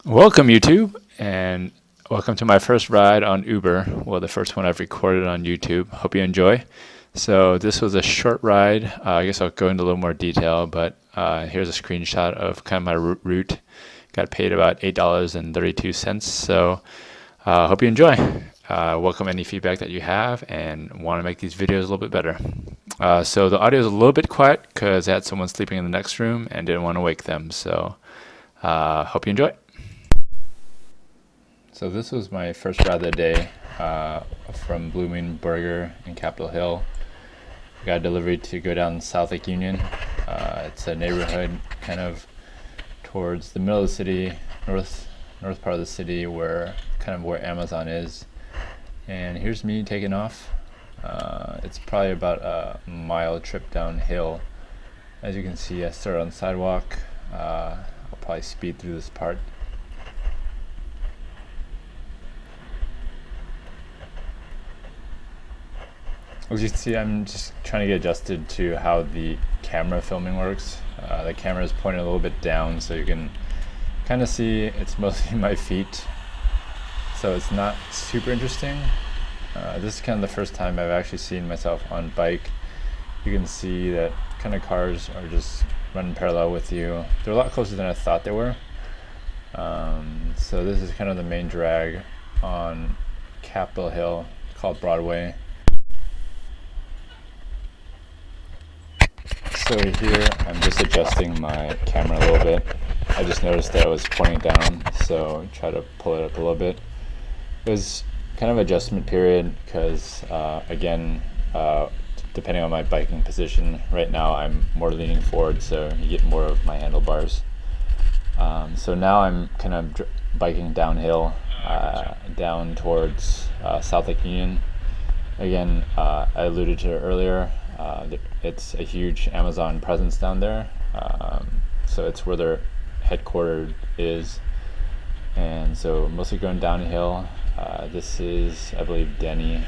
Welcome, YouTube, and welcome to my first ride on Uber. Well, the first one I've recorded on YouTube. Hope you enjoy. So this was a short ride. I guess I'll go into a little more detail, but here's a screenshot of kind of my route. Got paid about $8.32. So hope you enjoy. Welcome any feedback that you have and want to make these videos a little bit better. So the audio is a little bit quiet because I had someone sleeping in the next room and didn't want to wake them. So hope you enjoy. So this was my first ride of the day from Blue Moon Burger in Capitol Hill. Got a delivery to go down South Lake Union. It's a neighborhood kind of towards the middle of the city, north part of the city, where Amazon is. And here's me taking off. It's probably about a mile trip downhill. As you can see, I started on the sidewalk. I'll probably speed through this part. As you can see, I'm just trying to get adjusted to how the camera filming works. The camera is pointed a little bit down, so you can kind of see it's mostly my feet. So it's not super interesting. This is kind of the first time I've actually seen myself on bike. You can see that kind of cars are just running parallel with you. They're a lot closer than I thought they were. So this is kind of the main drag on Capitol Hill, called Broadway. So here I'm just adjusting my camera a little bit. I just noticed that I was pointing down, so try to pull it up a little bit. It was kind of adjustment period because depending on my biking position, right now I'm more leaning forward, so you get more of my handlebars. So now I'm kind of biking downhill, down towards South Lake Union. Again, I alluded to it earlier. It's a huge Amazon presence down there, so it's where their headquarters is, and so mostly going downhill. This is, I believe, Denny.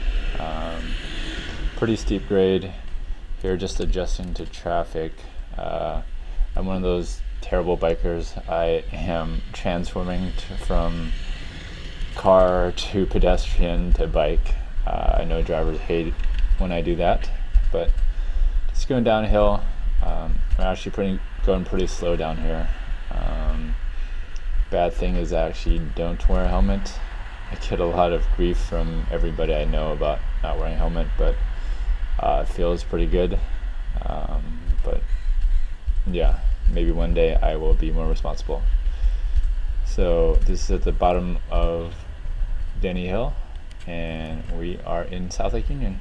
Pretty steep grade here, just adjusting to traffic. I'm one of those terrible bikers. I am transforming from car to pedestrian to bike. I know drivers hate when I do that, but just going downhill. I'm actually going pretty slow down here. Bad thing is I actually don't wear a helmet. I get a lot of grief from everybody I know about not wearing a helmet, but it feels pretty good. But yeah, maybe one day I will be more responsible. So this is at the bottom of Denny Hill, and we are in South Lake Union.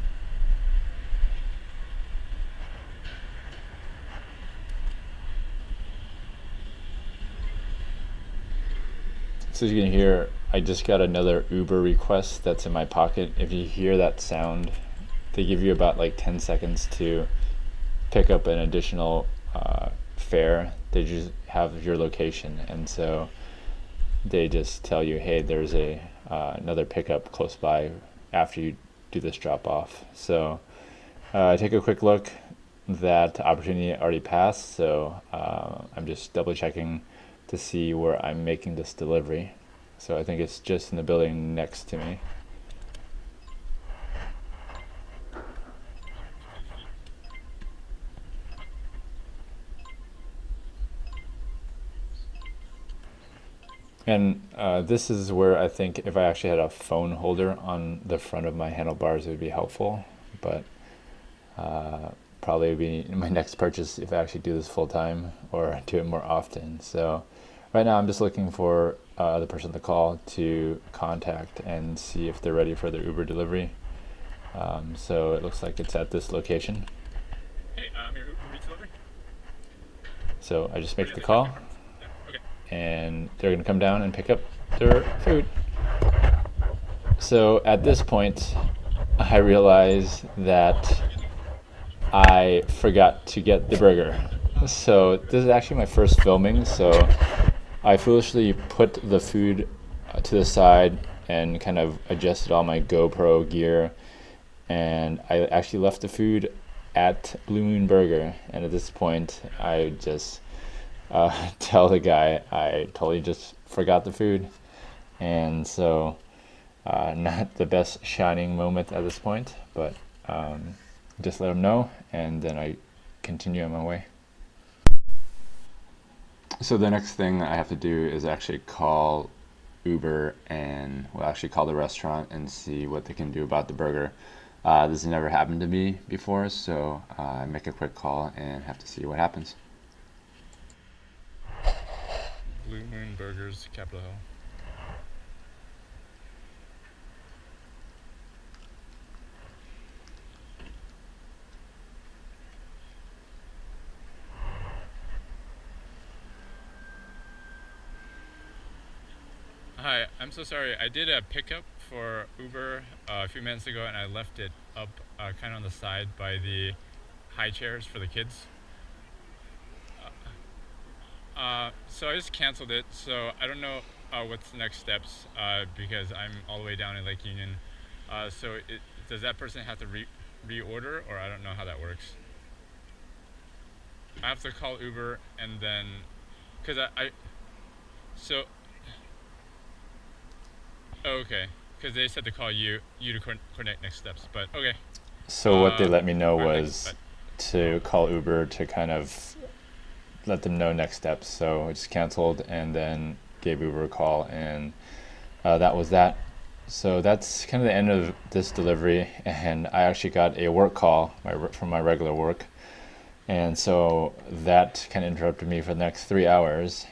So as you can hear, I just got another Uber request that's in my pocket. If you hear that sound, they give you about like 10 seconds to pick up an additional fare. They just have your location, and so they just tell you, hey, there's another pickup close by after you do this drop off. So take a quick look. That opportunity already passed, so I'm just double checking to see where I'm making this delivery. So I think it's just in the building next to me. And this is where I think if I actually had a phone holder on the front of my handlebars, it would be helpful. But probably would be my next purchase if I actually do this full time or do it more often. So right now I'm just looking for the person to call to contact and see if they're ready for their Uber delivery. So it looks like it's at this location. Hey, your Uber Eats delivery? So I just make the call, and they're going to come down and pick up their food. So at this point, I realize that I forgot to get the burger. So this is actually my first filming, so I foolishly put the food to the side and kind of adjusted all my GoPro gear, and I actually left the food at Blue Moon Burger, and at this point I just tell the guy I totally just forgot the food. And so, not the best shining moment at this point, but just let him know, and then I continue on my way. So the next thing I have to do is actually call Uber and well, actually call the restaurant and see what they can do about the burger. This has never happened to me before, so I make a quick call and have to see what happens. Blue Moon Burgers, Capitol Hill. Hi, I'm so sorry. I did a pickup for Uber a few minutes ago, and I left it up kind of on the side by the high chairs for the kids. So I just canceled it. So I don't know what's the next steps because I'm all the way down in Lake Union. Does that person have to reorder, or I don't know how that works? I have to call Uber and then, cause I so okay, cause they said to call you to coordinate next steps. But okay, So what they let me know all right, thanks. was Bye. to call Uber to kind of let them know next steps. So I just canceled and then gave Uber a call, and that was that. So that's kind of the end of this delivery, and I actually got a work call from my regular work, and so that kind of interrupted me for the next 3 hours.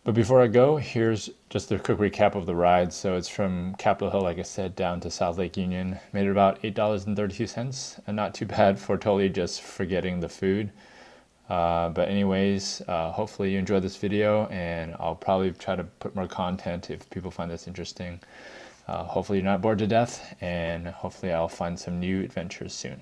But before I go, here's just a quick recap of the ride. So it's from Capitol Hill, like I said, down to South Lake Union. Made it about $8.32, and not too bad for totally just forgetting the food. But anyways, hopefully you enjoyed this video, and I'll probably try to put more content if people find this interesting. Hopefully you're not bored to death, and hopefully I'll find some new adventures soon.